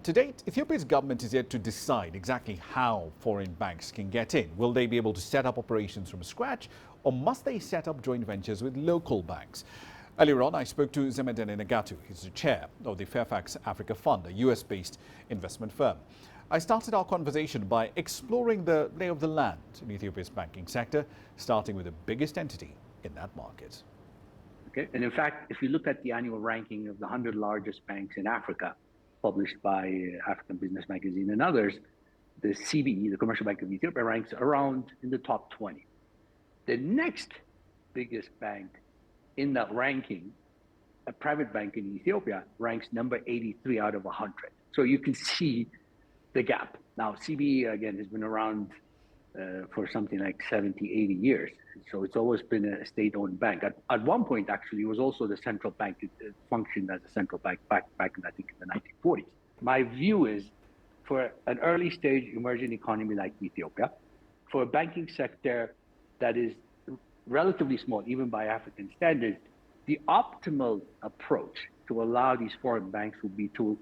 To date, Ethiopia's government is yet to decide exactly how foreign banks can get in. Will they be able to set up operations from scratch, or must they set up joint ventures with local banks? Earlier on, I spoke to Zemedeneh Negatu. He's the chair of the Fairfax Africa Fund, a US-based investment firm. I started our conversation by exploring the lay of the land in Ethiopia's banking sector, starting with the biggest entity in that market. Okay. And in fact, if you look at the annual ranking of the 100 largest banks in Africa, published by African Business Magazine and others, the CBE, the Commercial Bank of Ethiopia, ranks around in the top 20. The next biggest bank in that ranking, a private bank in Ethiopia, ranks number 83 out of 100. So you can see the gap. Now, CBE, again, has been around for something like 70, 80 years. So it's always been a state-owned bank. At one point, actually, it was also the central bank. It functioned as a central bank back in, I think, in the 1940s. My view is, for an early-stage emerging economy like Ethiopia, for a banking sector that is relatively small, even by African standards, the optimal approach to allow these foreign banks would be through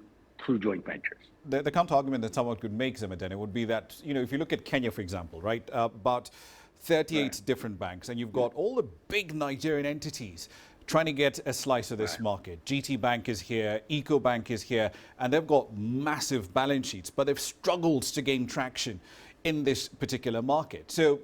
joint ventures. The counter-argument that someone could make, Zemedeneh, would be that, if you look at Kenya, for example, right, about 38 different banks, and you've got all the big Nigerian entities trying to get a slice of this market. GT Bank is here, Eco Bank is here, and they've got massive balance sheets, but they've struggled to gain traction in this particular market. So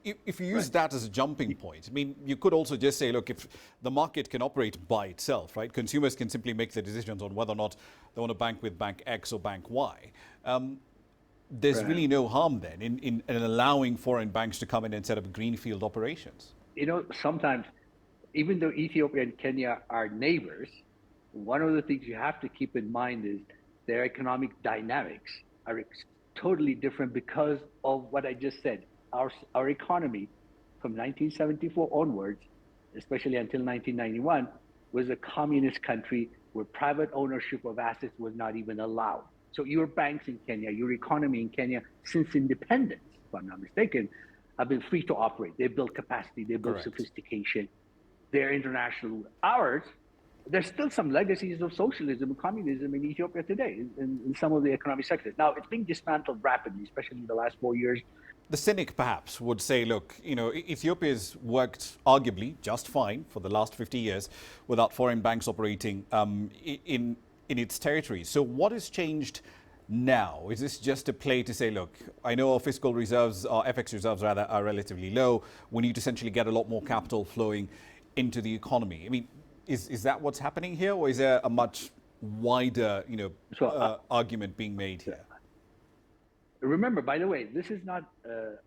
if you use that as a jumping point, I mean, you could also just say, look, if the market can operate by itself, right, consumers can simply make the decisions on whether or not they want to bank with Bank X or Bank Y. There's really no harm then in allowing foreign banks to come in and set up greenfield operations. Sometimes, even though Ethiopia and Kenya are neighbors, one of the things you have to keep in mind is their economic dynamics are totally different because of what I just said. Our economy from 1974 onwards, especially until 1991, was a communist country where private ownership of assets was not even allowed. So your banks in Kenya, your economy in Kenya, since independence, if I'm not mistaken, have been free to operate. They build capacity, they build sophistication. They're international. Ours, there's still some legacies of socialism and communism in Ethiopia today in some of the economic sectors. Now, it's being dismantled rapidly, especially in the last 4 years. The cynic perhaps would say, look, Ethiopia's worked arguably just fine for the last 50 years without foreign banks operating in its territory. So what has changed now? Is this just a play to say, look, I know our fiscal reserves, our FX reserves rather, are relatively low. We need to essentially get a lot more capital flowing into the economy. I mean, is that what's happening here, or is there a much wider, argument being made here? Remember, by the way, this is not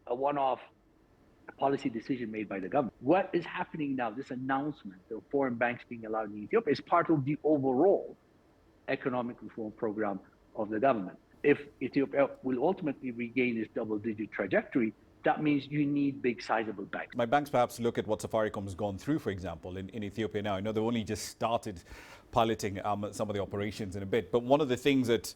a one-off policy decision made by the government. What is happening now, this announcement of foreign banks being allowed in Ethiopia, is part of the overall economic reform program of the government. If Ethiopia will ultimately regain its double-digit trajectory, that means you need big, sizable banks. My banks perhaps look at what Safaricom has gone through, for example, in Ethiopia now. I know they've only just started piloting some of the operations in a bit, but one of the things that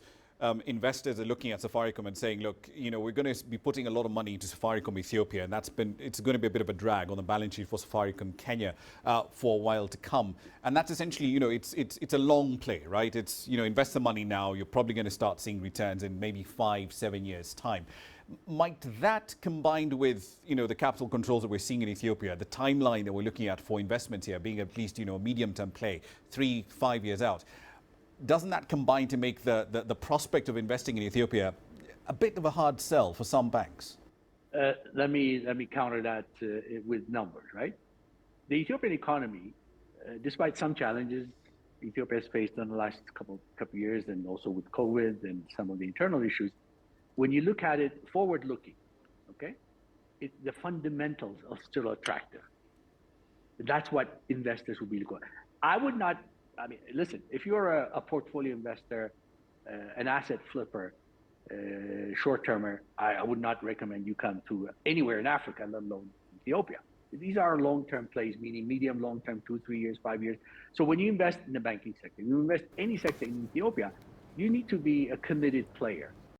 investors are looking at Safaricom and saying, look, we're going to be putting a lot of money into Safaricom Ethiopia, and it's going to be a bit of a drag on the balance sheet for Safaricom Kenya for a while to come. And that's essentially, it's a long play, right? It's, invest the money now, you're probably going to start seeing returns in maybe 5-7 years' time. Might that, combined with, the capital controls that we're seeing in Ethiopia, the timeline that we're looking at for investment here being at least, a medium-term play, 3-5 years out, doesn't that combine to make the prospect of investing in Ethiopia a bit of a hard sell for some banks? Let me counter that with numbers, right? The Ethiopian economy, despite some challenges Ethiopia has faced in the last couple years, and also with COVID and some of the internal issues, when you look at it forward-looking, okay, the fundamentals are still attractive. That's what investors will be looking at. Listen, if you're a portfolio investor, an asset flipper, short-termer, I would not recommend you come to anywhere in Africa, let alone Ethiopia. These are long-term plays, meaning medium, long-term, 2-3 years, 5 years. So when you invest in the banking sector, you invest any sector in Ethiopia, you need to be a committed player.